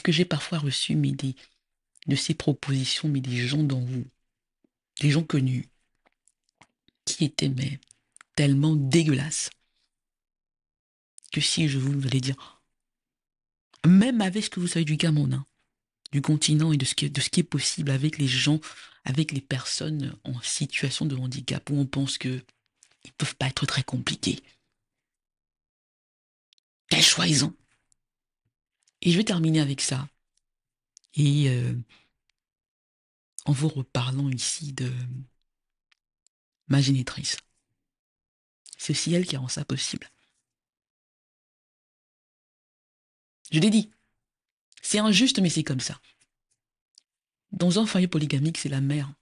que j'ai parfois reçu de ces propositions, mais des gens dont vous, des gens connus, qui étaient mais, tellement dégueulasses que si je vous allez dire, même avec ce que vous savez du Cameroun, hein, du continent et de ce qui est possible avec les gens, avec les personnes en situation de handicap, où on pense que ils peuvent pas être très compliqués. Quel choix ils ont? Et je vais terminer avec ça. Et en vous reparlant ici de ma génitrice. C'est aussi elle qui rend ça possible. Je l'ai dit, c'est injuste, mais c'est comme ça. Dans un foyer polygamique, c'est la mère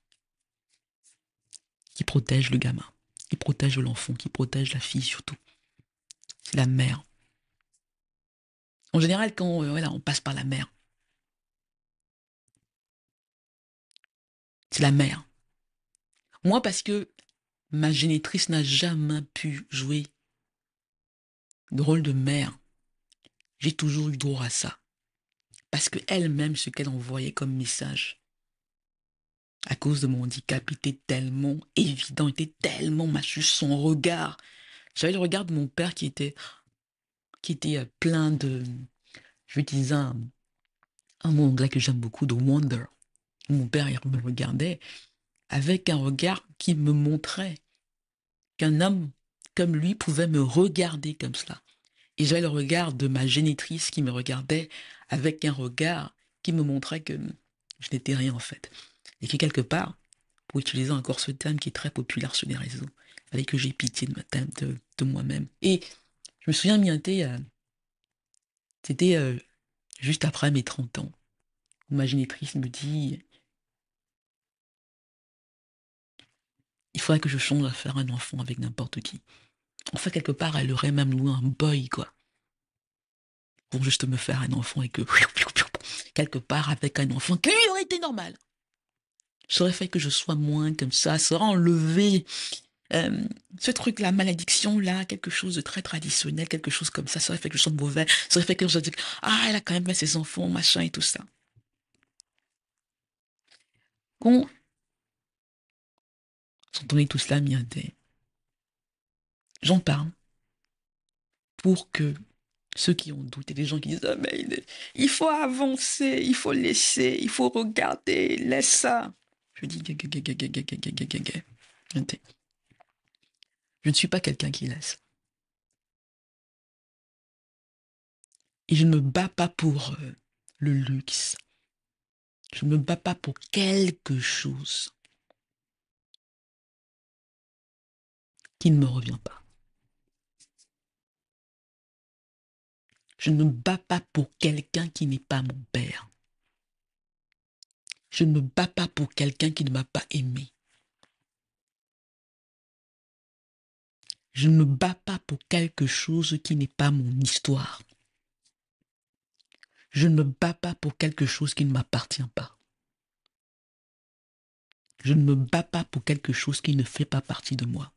qui protège le gamin, qui protège l'enfant, qui protège la fille surtout. C'est la mère. En général, quand voilà, on passe par la mère, c'est la mère. Moi, parce que ma génitrice n'a jamais pu jouer le rôle de mère, j'ai toujours eu droit à ça. Parce que elle-même, ce qu'elle envoyait comme message, à cause de mon handicap, était tellement évident, était tellement machu, son regard. J'avais le regard de mon père qui était plein de, je disais un mot anglais que j'aime beaucoup, de wonder. Mon père, il me regardait avec un regard qui me montrait qu'un homme comme lui pouvait me regarder comme cela. Et j'avais le regard de ma génitrice qui me regardait avec un regard qui me montrait que je n'étais rien en fait. Et que quelque part, pour utiliser encore ce terme qui est très populaire sur les réseaux, il fallait que j'ai pitié de moi-même. Et je me souviens, Mianté, c'était juste après mes 30 ans, où ma génitrice me dit, il faudrait que je change à faire un enfant avec n'importe qui. En fait, quelque part, elle aurait même loué un boy, quoi, pour juste me faire un enfant et que, quelque part, avec un enfant qui aurait été normal. Ça aurait fait que je sois moins comme ça aurait enlevé euh, ce truc-là, malédiction-là, quelque chose de très traditionnel, quelque chose comme ça aurait fait que je sois mauvais, ça aurait fait que je dise, ah, elle a quand même fait ses enfants, machin et tout ça. Quand j'entendais tout cela, j'en parle pour que ceux qui ont douté, les gens qui disent, ah, mais il faut avancer, il faut laisser, il faut regarder, laisse ça. Je dis, je ne suis pas quelqu'un qui laisse. Et je ne me bats pas pour le luxe. Je ne me bats pas pour quelque chose qui ne me revient pas. Je ne me bats pas pour quelqu'un qui n'est pas mon père. Je ne me bats pas pour quelqu'un qui ne m'a pas aimé. Je ne me bats pas pour quelque chose qui n'est pas mon histoire. Je ne me bats pas pour quelque chose qui ne m'appartient pas. Je ne me bats pas pour quelque chose qui ne fait pas partie de moi.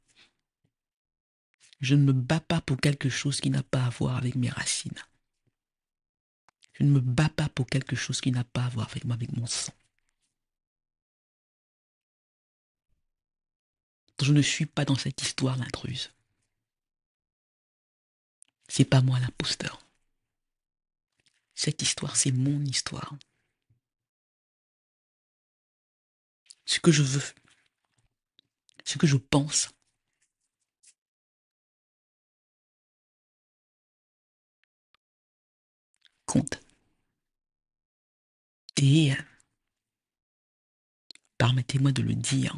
Je ne me bats pas pour quelque chose qui n'a pas à voir avec mes racines. Je ne me bats pas pour quelque chose qui n'a pas à voir avec moi, avec mon sang. Je ne suis pas dans cette histoire l'intruse. C'est pas moi l'imposteur. Cette histoire, c'est mon histoire. Ce que je veux, ce que je pense, compte. Et permettez-moi de le dire,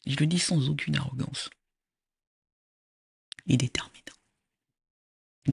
je le dis sans aucune arrogance et détermination.